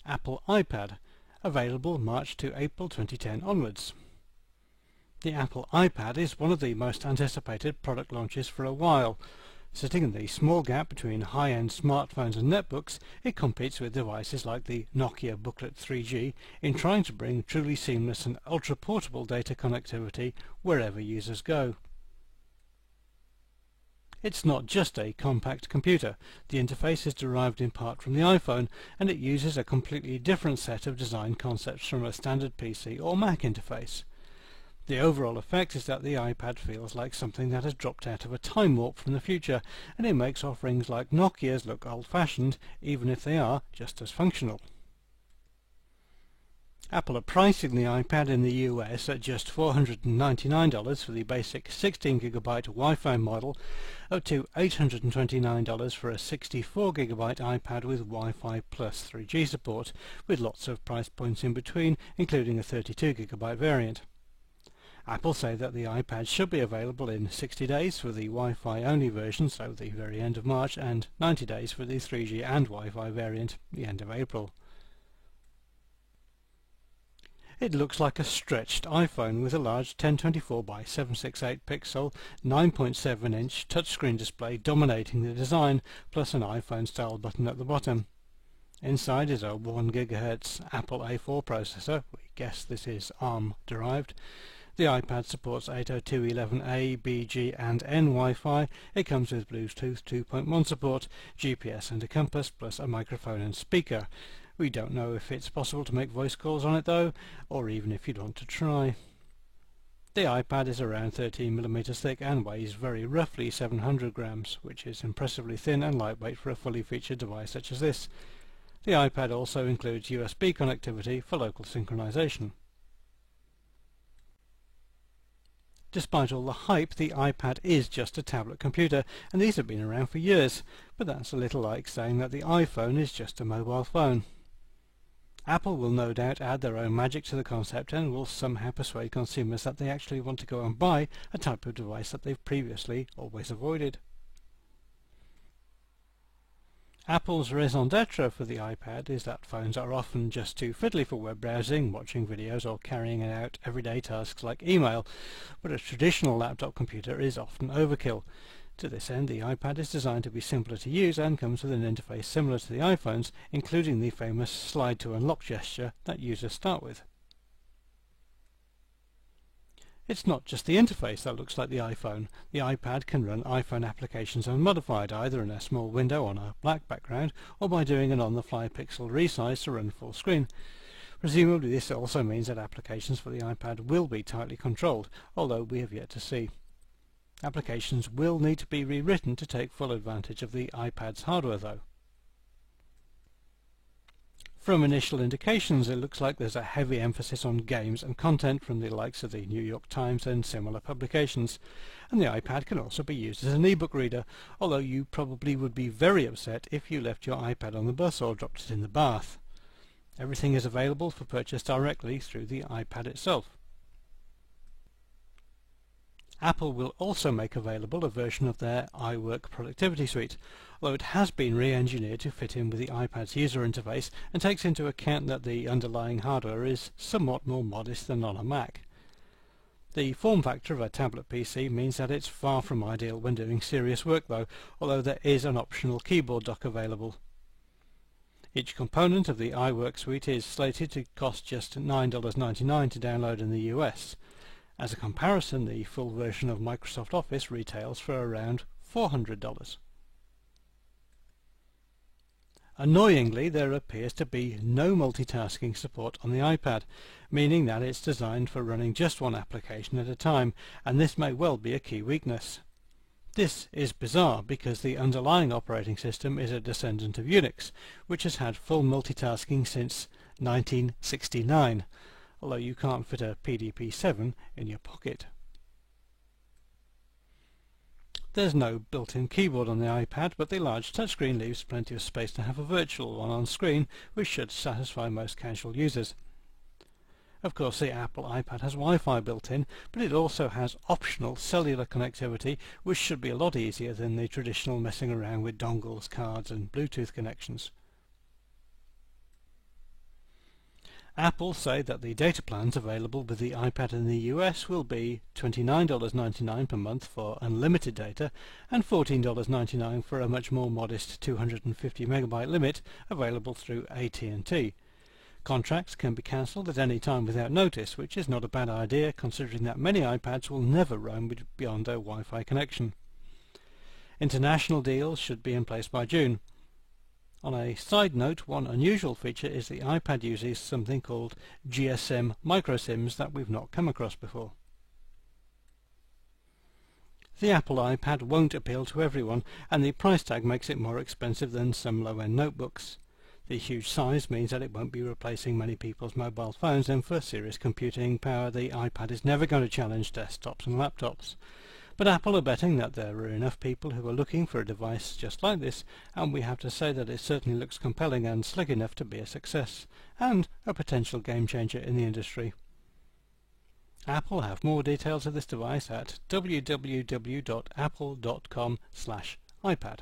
Apple iPad, available March to April 2010 onwards. The Apple iPad is one of the most anticipated product launches for a while. Sitting in the small gap between high-end smartphones and netbooks, it competes with devices like the Nokia Booklet 3G in trying to bring truly seamless and ultra-portable data connectivity wherever users go. It's not just a compact computer. The interface is derived in part from the iPhone, and it uses a completely different set of design concepts from a standard PC or Mac interface. The overall effect is that the iPad feels like something that has dropped out of a time warp from the future, and it makes offerings like Nokia's look old-fashioned, even if they are just as functional. Apple are pricing the iPad in the US at just $499 for the basic 16GB Wi-Fi model, up to $829 for a 64GB iPad with Wi-Fi plus 3G support, with lots of price points in between, including a 32GB variant. Apple say that the iPad should be available in 60 days for the Wi-Fi only version, so the very end of March, and 90 days for the 3G and Wi-Fi variant, the end of April. It looks like a stretched iPhone with a large 1024 by 768 pixel 9.7-inch touchscreen display dominating the design, plus an iPhone style button at the bottom. Inside is a 1 GHz Apple A4 processor. We guess this is ARM derived. The iPad supports 802.11a, B, G and N Wi-Fi. It comes with Bluetooth 2.1 support, GPS and a compass, plus a microphone and speaker. We don't know if it's possible to make voice calls on it though, or even if you'd want to try. The iPad is around 13mm thick and weighs very roughly 700 grams, which is impressively thin and lightweight for a fully featured device such as this. The iPad also includes USB connectivity for local synchronization. Despite all the hype, the iPad is just a tablet computer, and these have been around for years, but that's a little like saying that the iPhone is just a mobile phone. Apple will no doubt add their own magic to the concept and will somehow persuade consumers that they actually want to go and buy a type of device that they've previously always avoided. Apple's raison d'etre for the iPad is that phones are often just too fiddly for web browsing, watching videos or carrying out everyday tasks like email, but a traditional laptop computer is often overkill. To this end, the iPad is designed to be simpler to use and comes with an interface similar to the iPhones, including the famous slide to unlock gesture that users start with. It's not just the interface that looks like the iPhone. The iPad can run iPhone applications unmodified, either in a small window on a black background or by doing an on-the-fly pixel resize to run full screen. Presumably this also means that applications for the iPad will be tightly controlled, although we have yet to see. Applications will need to be rewritten to take full advantage of the iPad's hardware though. From initial indications, it looks like there's a heavy emphasis on games and content from the likes of the New York Times and similar publications, and the iPad can also be used as an e-book reader, although you probably would be very upset if you left your iPad on the bus or dropped it in the bath. Everything is available for purchase directly through the iPad itself. Apple will also make available a version of their iWork productivity suite, although it has been re-engineered to fit in with the iPad's user interface and takes into account that the underlying hardware is somewhat more modest than on a Mac. The form factor of a tablet PC means that it's far from ideal when doing serious work though, although there is an optional keyboard dock available. Each component of the iWork suite is slated to cost just $9.99 to download in the US. As a comparison, the full version of Microsoft Office retails for around $400. Annoyingly, there appears to be no multitasking support on the iPad, meaning that it's designed for running just one application at a time, and this may well be a key weakness. This is bizarre because the underlying operating system is a descendant of Unix, which has had full multitasking since 1969. Although you can't fit a PDP-7 in your pocket. There's no built-in keyboard on the iPad, but the large touchscreen leaves plenty of space to have a virtual one on screen, which should satisfy most casual users. Of course, the Apple iPad has Wi-Fi built in, but it also has optional cellular connectivity, which should be a lot easier than the traditional messing around with dongles, cards and Bluetooth connections. Apple say that the data plans available with the iPad in the US will be $29.99 per month for unlimited data and $14.99 for a much more modest 250 megabyte limit available through AT&T. Contracts can be cancelled at any time without notice, which is not a bad idea considering that many iPads will never roam beyond their Wi-Fi connection. International deals should be in place by June. On a side note, one unusual feature is the iPad uses something called GSM microSIMs that we've not come across before. The Apple iPad won't appeal to everyone, and the price tag makes it more expensive than some low-end notebooks. The huge size means that it won't be replacing many people's mobile phones, and for serious computing power the iPad is never going to challenge desktops and laptops. But Apple are betting that there are enough people who are looking for a device just like this, and we have to say that it certainly looks compelling and slick enough to be a success, and a potential game changer in the industry. Apple have more details of this device at www.apple.com/iPad.